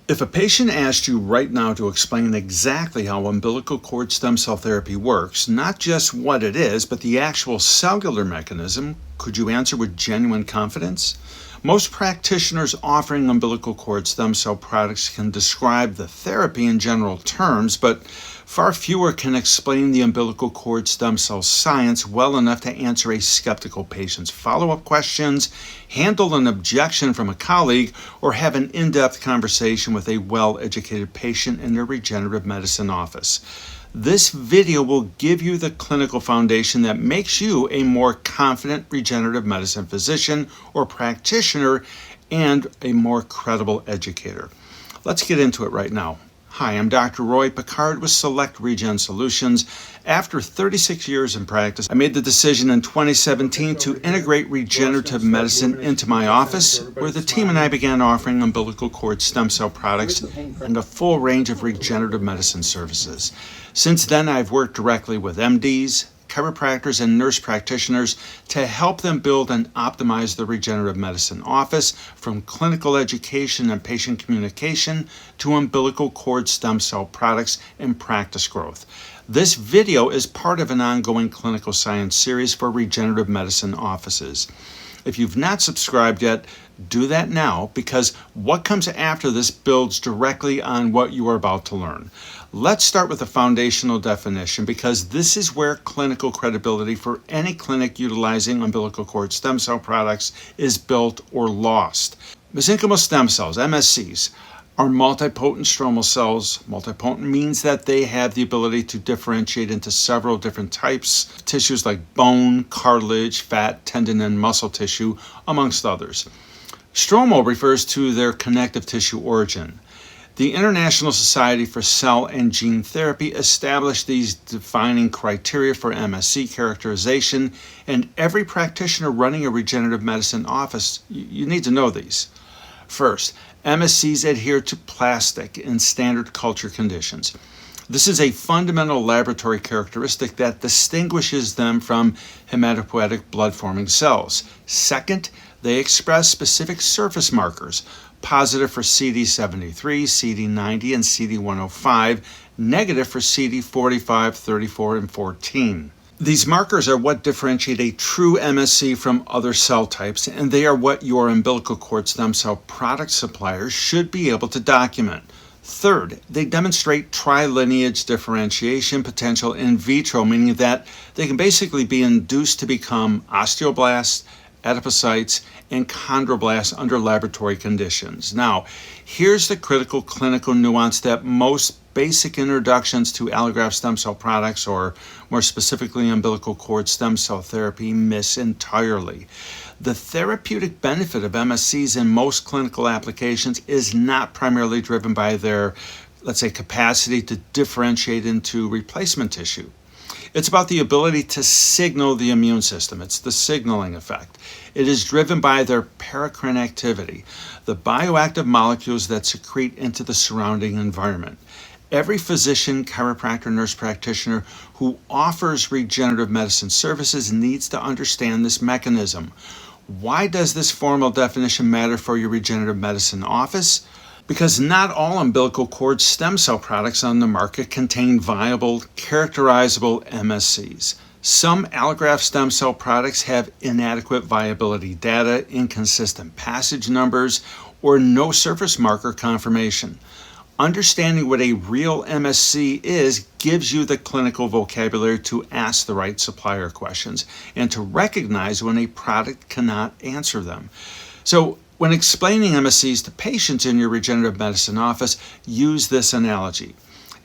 If a patient asked you right now to explain exactly how umbilical cord stem cell therapy works, not just what it is, but the actual cellular mechanism, could you answer with genuine confidence? Most practitioners offering umbilical cord stem cell products can describe the therapy in general terms, but far fewer can explain the umbilical cord stem cell science well enough to answer a skeptical patient's follow-up questions, handle an objection from a colleague, or have an in-depth conversation with a well-educated patient in their regenerative medicine office. This video will give you the clinical foundation that makes you a more confident regenerative medicine physician or practitioner and a more credible educator. Let's get into it right now. Hi, I'm Dr. Roy Picard with Select Regen Solutions. After 36 years in practice, I made the decision in 2017 to integrate regenerative medicine into my office, where the team and I began offering umbilical cord stem cell products and a full range of regenerative medicine services. Since then, I've worked directly with MDs, chiropractors, and nurse practitioners to help them build and optimize the regenerative medicine office, from clinical education and patient communication to umbilical cord stem cell products and practice growth. This video is part of an ongoing clinical science series for regenerative medicine offices. If you've not subscribed yet, do that now, because what comes after this builds directly on what you are about to learn. Let's start with the foundational definition, because this is where clinical credibility for any clinic utilizing umbilical cord stem cell products is built or lost. Mesenchymal stem cells, MSCs, are multipotent stromal cells. Multipotent means that they have the ability to differentiate into several different types, tissues like bone, cartilage, fat, tendon, and muscle tissue, amongst others. Stromal refers to their connective tissue origin. The International Society for Cell and Gene Therapy established these defining criteria for MSC characterization, and every practitioner running a regenerative medicine office, you need to know these. First, MSCs adhere to plastic in standard culture conditions. This is a fundamental laboratory characteristic that distinguishes them from hematopoietic blood-forming cells. Second, they express specific surface markers, positive for CD73, CD90, and CD105, negative for CD45, 34, and 14. These markers are what differentiate a true MSC from other cell types, and they are what your umbilical cord stem cell product suppliers should be able to document. Third, they demonstrate trilineage differentiation potential in vitro, meaning that they can basically be induced to become osteoblasts, adipocytes, and chondroblasts under laboratory conditions. Now, here's the critical clinical nuance that most basic introductions to allograft stem cell products, or more specifically umbilical cord stem cell therapy, miss entirely. The therapeutic benefit of MSCs in most clinical applications is not primarily driven by their, let's say, capacity to differentiate into replacement tissue. It's about the ability to signal the immune system. It's the signaling effect. It is driven by their paracrine activity, the bioactive molecules that secrete into the surrounding environment. Every physician, chiropractor, nurse practitioner who offers regenerative medicine services needs to understand this mechanism. Why does this formal definition matter for your regenerative medicine office? Because not all umbilical cord stem cell products on the market contain viable, characterizable MSCs. Some allograft stem cell products have inadequate viability data, inconsistent passage numbers, or no surface marker confirmation. Understanding what a real MSC is gives you the clinical vocabulary to ask the right supplier questions and to recognize when a product cannot answer them. So, when explaining MSCs to patients in your regenerative medicine office, use this analogy.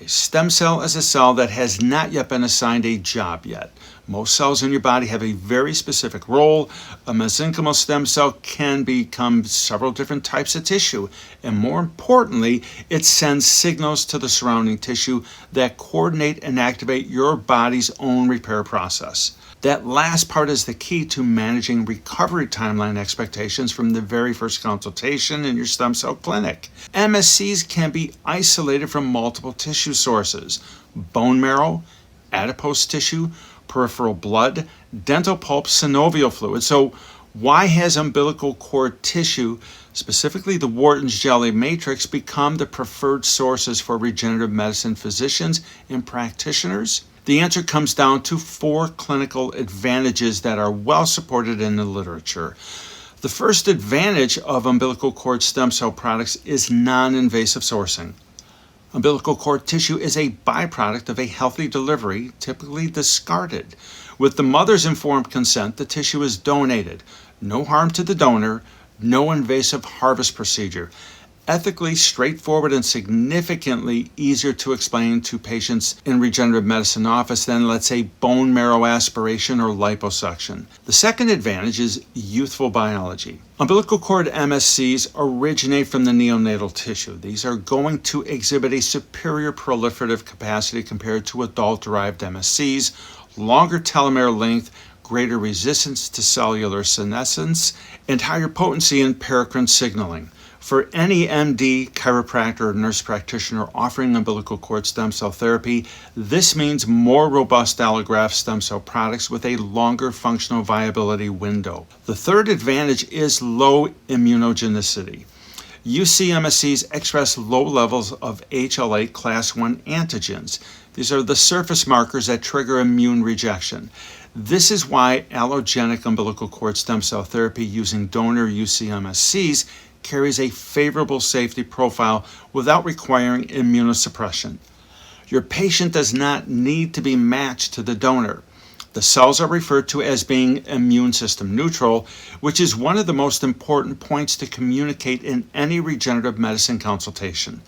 A stem cell is a cell that has not yet been assigned a job yet. Most cells in your body have a very specific role. A mesenchymal stem cell can become several different types of tissue, and more importantly, it sends signals to the surrounding tissue that coordinate and activate your body's own repair process. That last part is the key to managing recovery timeline expectations from the very first consultation in your stem cell clinic. MSCs can be isolated from multiple tissue sources: bone marrow, adipose tissue, peripheral blood, dental pulp, synovial fluid. So why has umbilical cord tissue specifically the Wharton's jelly matrix, become the preferred sources for regenerative medicine physicians and practitioners? The answer comes down to 4 clinical advantages that are well supported in the literature. The first advantage of umbilical cord stem cell products is non-invasive sourcing. Umbilical cord tissue is a byproduct of a healthy delivery, typically discarded. With the mother's informed consent, the tissue is donated. No harm to the donor, no invasive harvest procedure. Ethically straightforward and significantly easier to explain to patients in regenerative medicine office than, let's say, bone marrow aspiration or liposuction. The second advantage is youthful biology. Umbilical cord MSCs originate from the neonatal tissue. These are going to exhibit a superior proliferative capacity compared to adult-derived MSCs, longer telomere length, greater resistance to cellular senescence, and higher potency in paracrine signaling. For any MD, chiropractor, or nurse practitioner offering umbilical cord stem cell therapy, this means more robust allograft stem cell products with a longer functional viability window. The third advantage is low immunogenicity. UC-MSCs express low levels of HLA class I antigens. These are the surface markers that trigger immune rejection. This is why allogenic umbilical cord stem cell therapy using donor UC-MSCs carries a favorable safety profile without requiring immunosuppression. Your patient does not need to be matched to the donor. The cells are referred to as being immune system neutral, which is one of the most important points to communicate in any regenerative medicine consultation.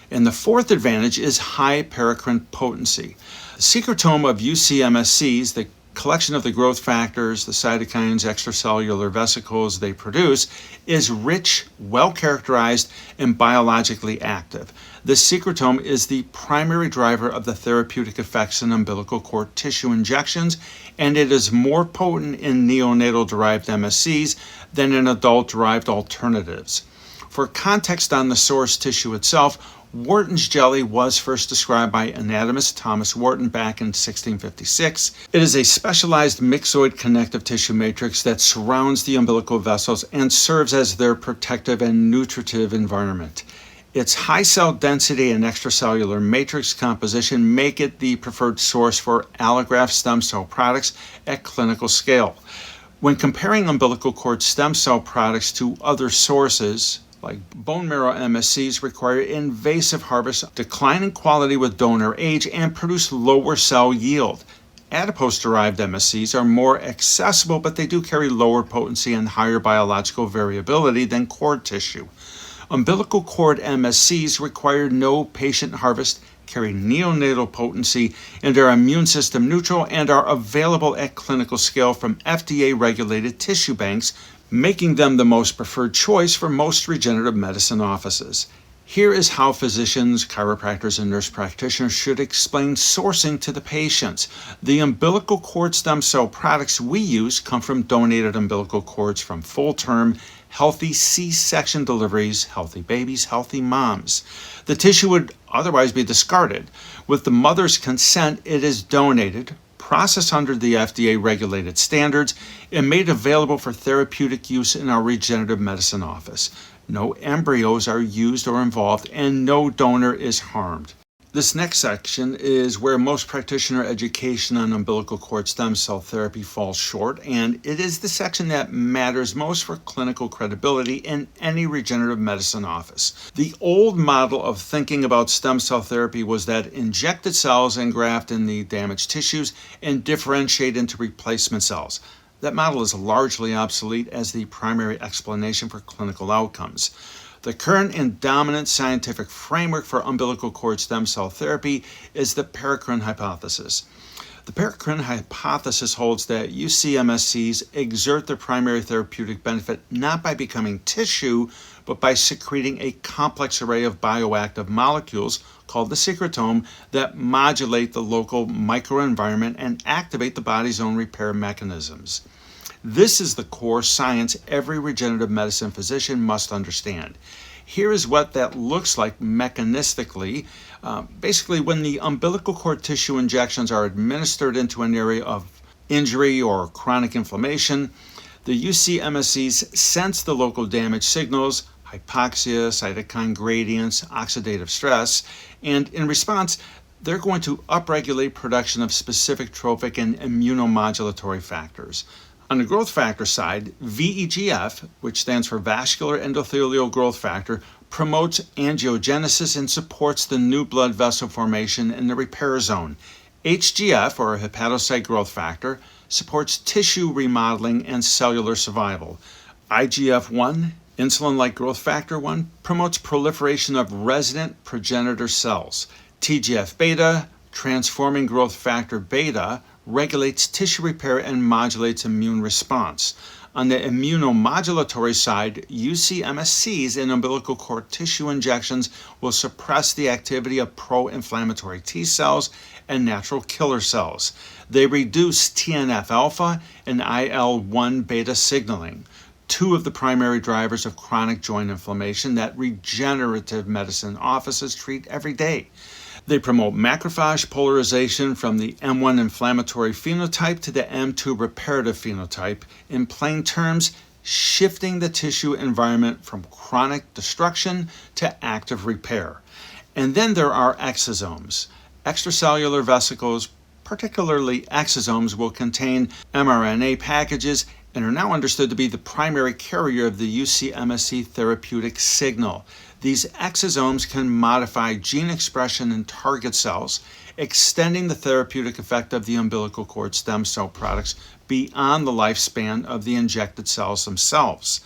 And the fourth advantage is high paracrine potency. The secretome of UC-MSCs, the collection of the growth factors, the cytokines, extracellular vesicles they produce, is rich, well-characterized, and biologically active. This secretome is the primary driver of the therapeutic effects in umbilical cord tissue injections, and it is more potent in neonatal-derived MSCs than in adult-derived alternatives. For context on the source tissue itself, Wharton's jelly was first described by anatomist Thomas Wharton back in 1656. It is a specialized myxoid connective tissue matrix that surrounds the umbilical vessels and serves as their protective and nutritive environment. Its high cell density and extracellular matrix composition make it the preferred source for allograft stem cell products at clinical scale. When comparing umbilical cord stem cell products to other sources, like bone marrow MSCs, require invasive harvest, decline in quality with donor age, and produce lower cell yield. Adipose-derived MSCs are more accessible, but they do carry lower potency and higher biological variability than cord tissue. Umbilical cord MSCs require no patient harvest, carry neonatal potency, and are immune system neutral and are available at clinical scale from FDA-regulated tissue banks, making them the most preferred choice for most regenerative medicine offices. Here is how physicians, chiropractors, and nurse practitioners should explain sourcing to the patients. The umbilical cord stem cell products we use come from donated umbilical cords from full-term, healthy C-section deliveries, healthy babies, healthy moms. The tissue would otherwise be discarded. With the mother's consent, it is donated, processed under the FDA-regulated standards, and made available for therapeutic use in our regenerative medicine office. No embryos are used or involved, and no donor is harmed. This next section is where most practitioner education on umbilical cord stem cell therapy falls short, and it is the section that matters most for clinical credibility in any regenerative medicine office. The old model of thinking about stem cell therapy was that injected cells engraft in the damaged tissues and differentiate into replacement cells. That model is largely obsolete as the primary explanation for clinical outcomes. The current and dominant scientific framework for umbilical cord stem cell therapy is the paracrine hypothesis. The paracrine hypothesis holds that UC-MSCs exert their primary therapeutic benefit not by becoming tissue, but by secreting a complex array of bioactive molecules called the secretome that modulate the local microenvironment and activate the body's own repair mechanisms. This is the core science every regenerative medicine physician must understand. Here is what that looks like mechanistically. Basically, when the umbilical cord tissue injections are administered into an area of injury or chronic inflammation, the UC-MSCs sense the local damage signals, hypoxia, cytokine gradients, oxidative stress, and in response, they're going to upregulate production of specific trophic and immunomodulatory factors. On the growth factor side, VEGF, which stands for vascular endothelial growth factor, promotes angiogenesis and supports the new blood vessel formation in the repair zone. HGF, or hepatocyte growth factor, supports tissue remodeling and cellular survival. IGF-1, insulin-like growth factor 1, promotes proliferation of resident progenitor cells. TGF-beta, transforming growth factor beta, regulates tissue repair and modulates immune response. On the immunomodulatory side, UC-MSCs and umbilical cord tissue injections will suppress the activity of pro-inflammatory T cells and natural killer cells. They reduce TNF-alpha and IL-1 beta signaling, two of the primary drivers of chronic joint inflammation that regenerative medicine offices treat every day. They promote macrophage polarization from the M1 inflammatory phenotype to the M2 reparative phenotype. In plain terms, shifting the tissue environment from chronic destruction to active repair. And then there are exosomes. Extracellular vesicles, particularly exosomes, will contain mRNA packages and are now understood to be the primary carrier of the UC-MSC therapeutic signal. These exosomes can modify gene expression in target cells, extending the therapeutic effect of the umbilical cord stem cell products beyond the lifespan of the injected cells themselves.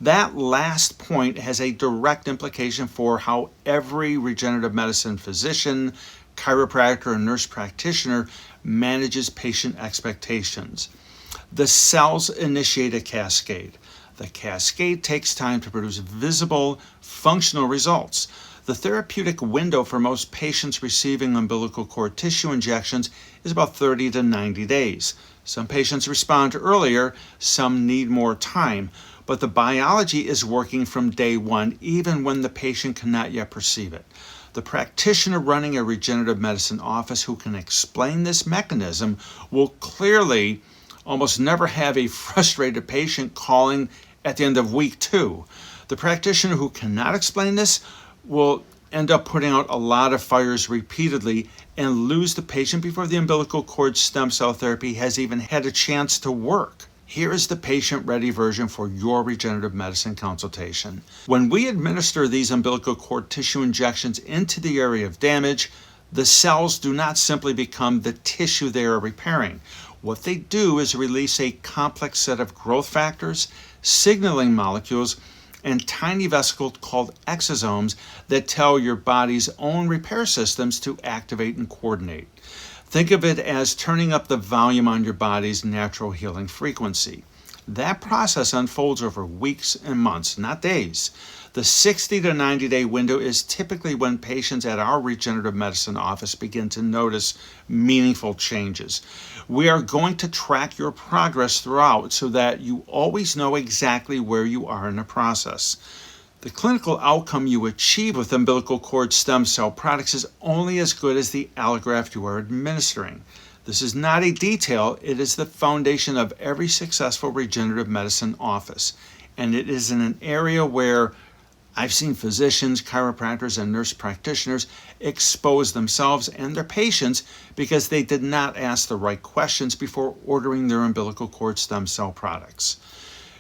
That last point has a direct implication for how every regenerative medicine physician, chiropractor, and nurse practitioner manages patient expectations. The cells initiate a cascade. The cascade takes time to produce visible, functional results. The therapeutic window for most patients receiving umbilical cord tissue injections is about 30 to 90 days. Some patients respond earlier, some need more time, but the biology is working from day one, even when the patient cannot yet perceive it. The practitioner running a regenerative medicine office who can explain this mechanism will clearly almost never have a frustrated patient calling at the end of week 2. The practitioner who cannot explain this will end up putting out a lot of fires repeatedly and lose the patient before the umbilical cord stem cell therapy has even had a chance to work. Here is the patient-ready version for your regenerative medicine consultation. When we administer these umbilical cord tissue injections into the area of damage, the cells do not simply become the tissue they are repairing. What they do is release a complex set of growth factors, signaling molecules, and tiny vesicles called exosomes that tell your body's own repair systems to activate and coordinate. Think of it as turning up the volume on your body's natural healing frequency. That process unfolds over weeks and months, not days. The 60 to 90 day window is typically when patients at our regenerative medicine office begin to notice meaningful changes. We are going to track your progress throughout so that you always know exactly where you are in the process. The clinical outcome you achieve with umbilical cord stem cell products is only as good as the allograft you are administering. This is not a detail, it is the foundation of every successful regenerative medicine office. And it is in an area where I've seen physicians, chiropractors, and nurse practitioners expose themselves and their patients because they did not ask the right questions before ordering their umbilical cord stem cell products.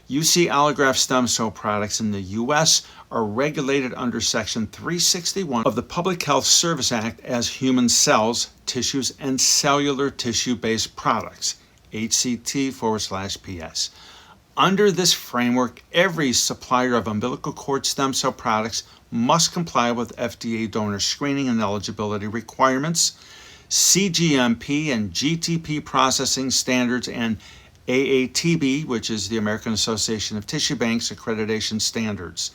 UC allograft stem cell products in the U.S. are regulated under Section 361 of the Public Health Service Act as human cells, tissues, and cellular tissue-based products, HCT/PS. Under this framework, every supplier of umbilical cord stem cell products must comply with FDA donor screening and eligibility requirements, CGMP and GTP processing standards, and AATB, which is the American Association of Tissue Banks accreditation standards.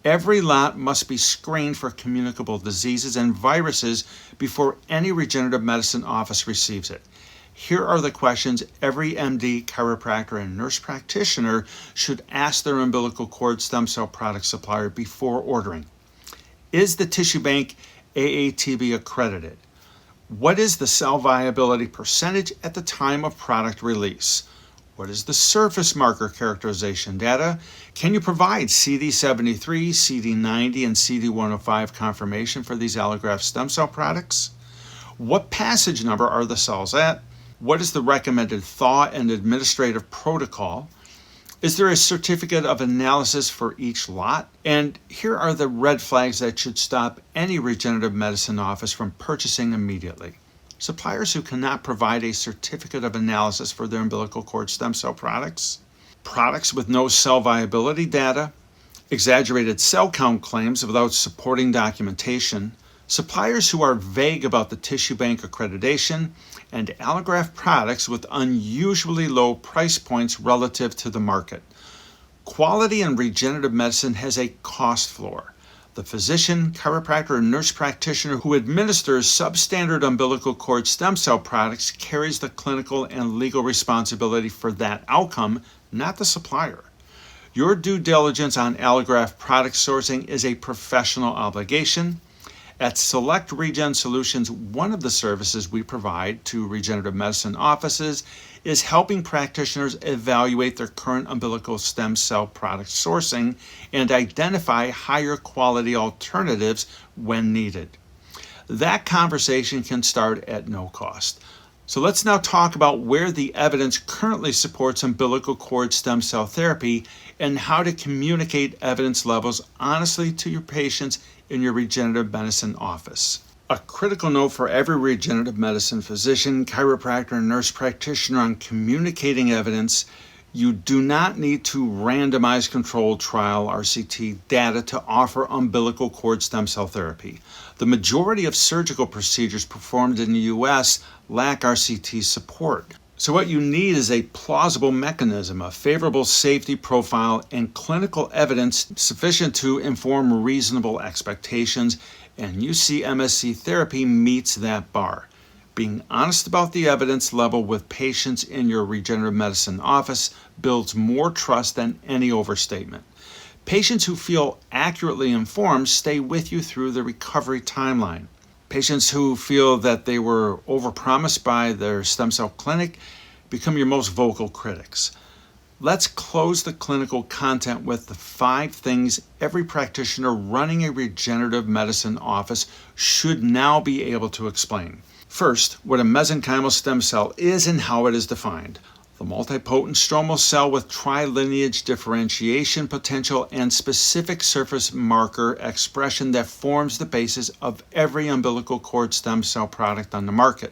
Every lot must be screened for communicable diseases and viruses before any regenerative medicine office receives it. Here are the questions every MD, chiropractor, and nurse practitioner should ask their umbilical cord stem cell product supplier before ordering. Is the tissue bank AATB accredited? What is the cell viability percentage at the time of product release? What is the surface marker characterization data? Can you provide CD73, CD90, and CD105 confirmation for these allograft stem cell products? What passage number are the cells at? What is the recommended thaw and administrative protocol? Is there a certificate of analysis for each lot? And here are the red flags that should stop any regenerative medicine office from purchasing immediately. Suppliers who cannot provide a certificate of analysis for their umbilical cord stem cell products, products with no cell viability data, exaggerated cell count claims without supporting documentation, suppliers who are vague about the tissue bank accreditation, and allograft products with unusually low price points relative to the market. Quality in regenerative medicine has a cost floor. The physician, chiropractor, and nurse practitioner who administers substandard umbilical cord stem cell products carries the clinical and legal responsibility for that outcome, not the supplier. Your due diligence on allograft product sourcing is a professional obligation. At Select Regen Solutions, one of the services we provide to regenerative medicine offices is helping practitioners evaluate their current umbilical stem cell product sourcing and identify higher quality alternatives when needed. That conversation can start at no cost. So let's now talk about where the evidence currently supports umbilical cord stem cell therapy and how to communicate evidence levels honestly to your patients in your regenerative medicine office. A critical note for every regenerative medicine physician, chiropractor, and nurse practitioner on communicating evidence: you do not need to randomize controlled trial RCT data to offer umbilical cord stem cell therapy. The majority of surgical procedures performed in the U.S. lack RCT support. So what you need is a plausible mechanism, a favorable safety profile, and clinical evidence sufficient to inform reasonable expectations, and UC-MSC therapy meets that bar. Being honest about the evidence level with patients in your regenerative medicine office builds more trust than any overstatement. Patients who feel accurately informed stay with you through the recovery timeline. Patients who feel that they were overpromised by their stem cell clinic become your most vocal critics. Let's close the clinical content with the 5 things every practitioner running a regenerative medicine office should now be able to explain. First, what a mesenchymal stem cell is and how it is defined. The multipotent stromal cell with trilineage differentiation potential and specific surface marker expression that forms the basis of every umbilical cord stem cell product on the market.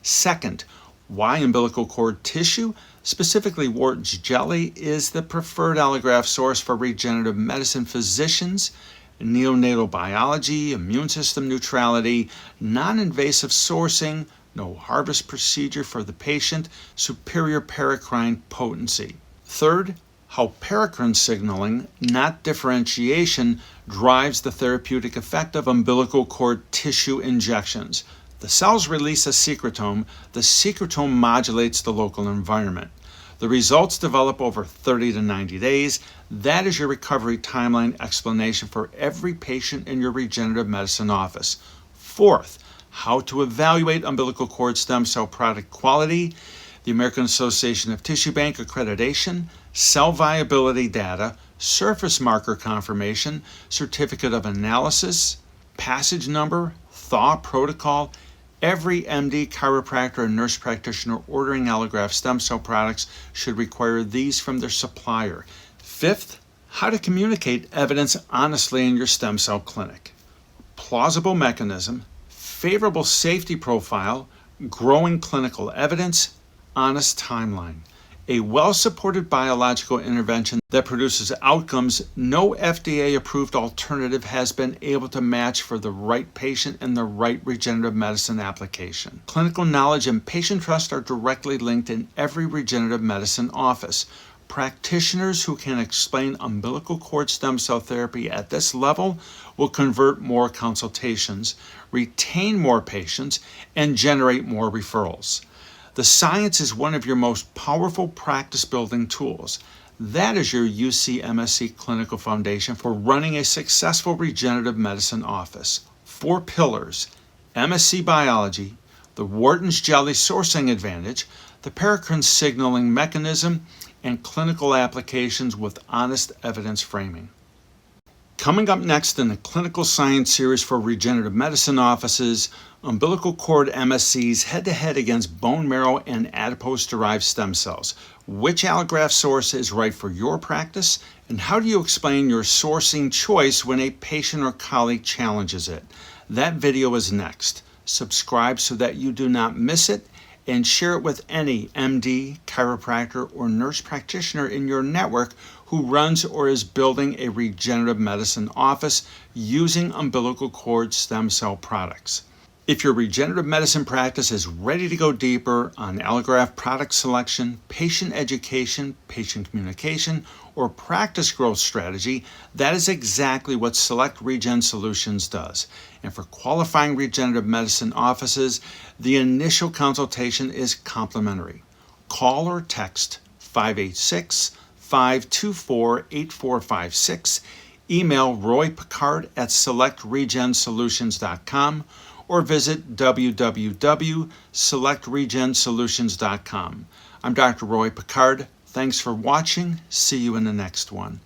Second, why umbilical cord tissue, specifically Wharton's jelly, is the preferred allograft source for regenerative medicine physicians. Neonatal biology, immune system neutrality, non-invasive sourcing, no harvest procedure for the patient, superior paracrine potency. Third, how paracrine signaling, not differentiation, drives the therapeutic effect of umbilical cord tissue injections. The cells release a secretome. The secretome modulates the local environment. The results develop over 30 to 90 days. That is your recovery timeline explanation for every patient in your regenerative medicine office. Fourth, how to evaluate umbilical cord stem cell product quality, the American Association of Tissue Bank accreditation, cell viability data, surface marker confirmation, certificate of analysis, passage number, thaw protocol. Every MD, chiropractor, and nurse practitioner ordering allograft stem cell products should require these from their supplier. Fifth, how to communicate evidence honestly in your stem cell clinic. Plausible mechanism, favorable safety profile, growing clinical evidence, honest timeline. A well-supported biological intervention that produces outcomes no FDA-approved alternative has been able to match for the right patient and the right regenerative medicine application. Clinical knowledge and patient trust are directly linked in every regenerative medicine office. Practitioners who can explain umbilical cord stem cell therapy at this level will convert more consultations, retain more patients, and generate more referrals. The science is one of your most powerful practice-building tools. That is your UC-MSC clinical foundation for running a successful regenerative medicine office. 4 pillars: MSC biology, the Wharton's jelly sourcing advantage, the paracrine signaling mechanism, and clinical applications with honest evidence framing. Coming up next in the Clinical Science Series for Regenerative Medicine offices, umbilical cord MSCs head-to-head against bone marrow and adipose-derived stem cells. Which allograft source is right for your practice, and how do you explain your sourcing choice when a patient or colleague challenges it? That video is next. Subscribe so that you do not miss it, and share it with any MD, chiropractor, or nurse practitioner in your network who runs or is building a regenerative medicine office using umbilical cord stem cell products. If your regenerative medicine practice is ready to go deeper on allograft product selection, patient education, patient communication, or practice growth strategy, that is exactly what Select Regen Solutions does. And for qualifying regenerative medicine offices, the initial consultation is complimentary. Call or text 586-524-8456, email roypicard@selectregensolutions.com, or visit www.selectregensolutions.com. I'm Dr. Roy Picard. Thanks for watching. See you in the next one.